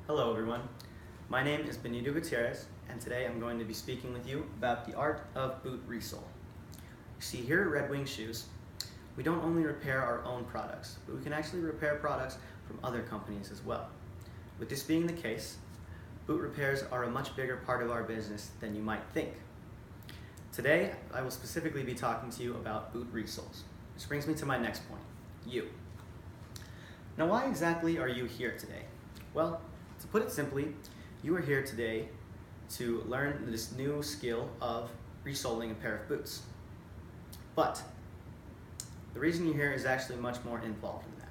Hello everyone, my name is Benito Gutierrez, and today I'm going to be speaking with you about the art of boot resole. You see, here at Red Wing Shoes, we don't only repair our own products, but we can actually repair products from other companies as well. With this being the case, boot repairs are a much bigger part of our business than you might think. Today, I will specifically be talking to you about boot resoles, which brings me to my next point, you. Now, why exactly are you here today? Well, to put it simply, you are here today to learn this new skill of resoling a pair of boots. But the reason you're here is actually much more involved than that.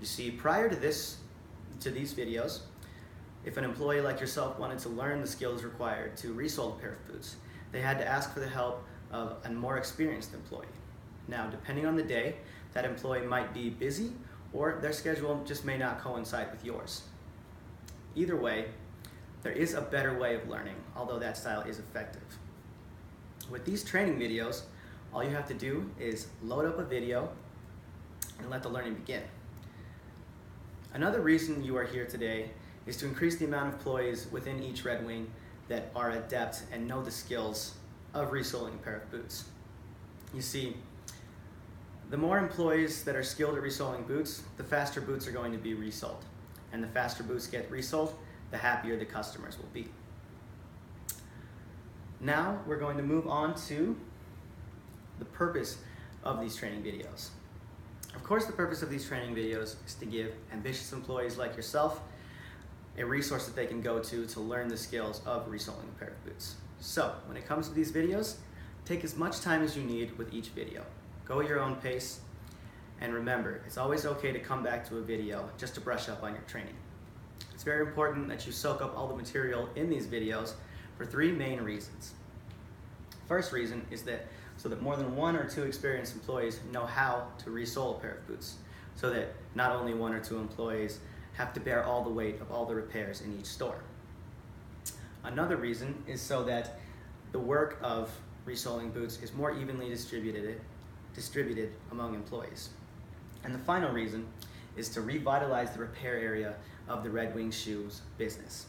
You see, prior to these videos, if an employee like yourself wanted to learn the skills required to resole a pair of boots, they had to ask for the help of a more experienced employee. Now, depending on the day, that employee might be busy or their schedule just may not coincide with yours. Either way, there is a better way of learning, although that style is effective. With these training videos, all you have to do is load up a video and let the learning begin. Another reason you are here today is to increase the amount of employees within each Red Wing that are adept and know the skills of resoling a pair of boots. You see, the more employees that are skilled at resoling boots, the faster boots are going to be resoled. And the faster boots get resoled, the happier the customers will be. Now we're going to move on to the purpose of these training videos. Of course, the purpose of these training videos is to give ambitious employees like yourself a resource that they can go to learn the skills of resoling a pair of boots. So when it comes to these videos, take as much time as you need with each video. Go at your own pace. And remember, it's always okay to come back to a video just to brush up on your training. It's very important that you soak up all the material in these videos for three main reasons. First reason is that so that more than one or two experienced employees know how to resole a pair of boots, so that not only one or two employees have to bear all the weight of all the repairs in each store. Another reason is so that the work of resoling boots is more evenly distributed among employees. And the final reason is to revitalize the repair area of the Red Wing Shoes business.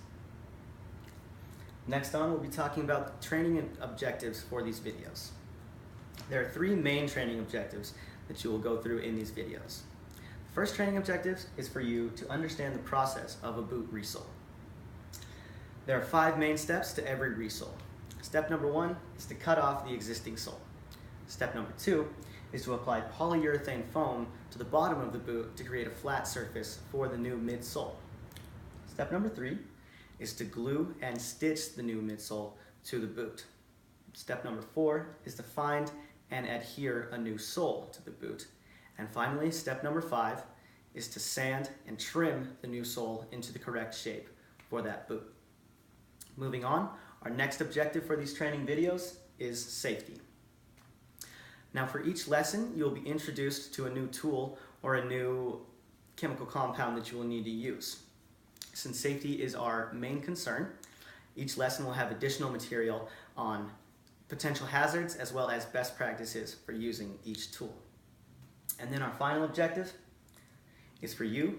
Next on, we'll be talking about the training objectives for these videos. There are three main training objectives that you will go through in these videos. The first training objective is for you to understand the process of a boot resole. There are 5 main steps to every resole. Step number 1 is to cut off the existing sole. Step number 2 is to apply polyurethane foam to the bottom of the boot to create a flat surface for the new midsole. Step number 3 is to glue and stitch the new midsole to the boot. Step number 4 is to find and adhere a new sole to the boot. And finally, step number 5 is to sand and trim the new sole into the correct shape for that boot. Moving on, our next objective for these training videos is safety. Now, for each lesson, you'll be introduced to a new tool or a new chemical compound that you will need to use. Since safety is our main concern, each lesson will have additional material on potential hazards as well as best practices for using each tool. And then our final objective is for you,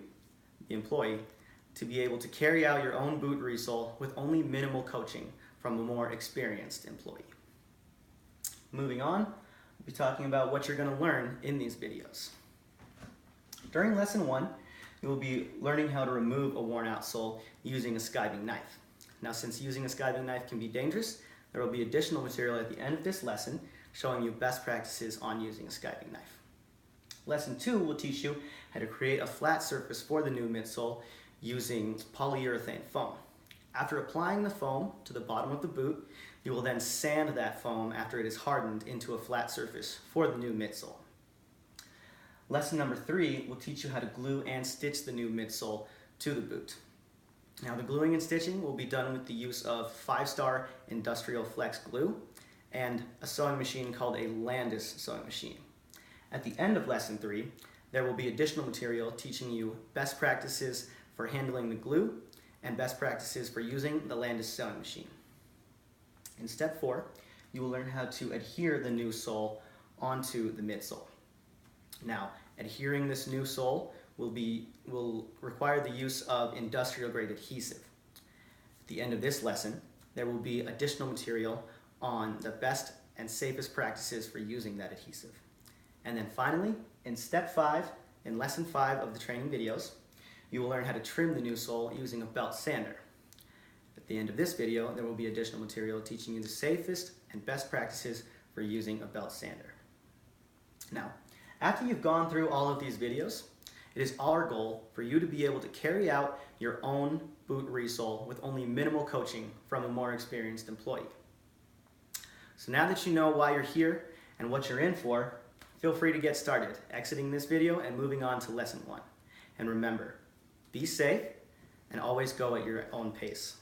the employee, to be able to carry out your own boot resole with only minimal coaching from a more experienced employee. Moving on, we'll be talking about what you're going to learn in these videos. During lesson 1, you will be learning how to remove a worn out sole using a skiving knife. Now, since using a skiving knife can be dangerous, there will be additional material at the end of this lesson showing you best practices on using a skiving knife. Lesson 2 will teach you how to create a flat surface for the new midsole using polyurethane foam. After applying the foam to the bottom of the boot, you will then sand that foam after it is hardened into a flat surface for the new midsole. Lesson number 3 will teach you how to glue and stitch the new midsole to the boot. Now, the gluing and stitching will be done with the use of 5-star industrial flex glue and a sewing machine called a Landis sewing machine. At the end of lesson 3, there will be additional material teaching you best practices for handling the glue and best practices for using the Landis sewing machine. In step 4, you will learn how to adhere the new sole onto the midsole. Now, adhering this new sole will require the use of industrial grade adhesive. At the end of this lesson, there will be additional material on the best and safest practices for using that adhesive. And then finally, in step 5, in lesson 5 of the training videos, you will learn how to trim the new sole using a belt sander. At the end of this video, there will be additional material teaching you the safest and best practices for using a belt sander. Now, after you've gone through all of these videos, it is our goal for you to be able to carry out your own boot resole with only minimal coaching from a more experienced employee. So now that you know why you're here and what you're in for, feel free to get started, exiting this video and moving on to lesson 1. And remember, be safe and always go at your own pace.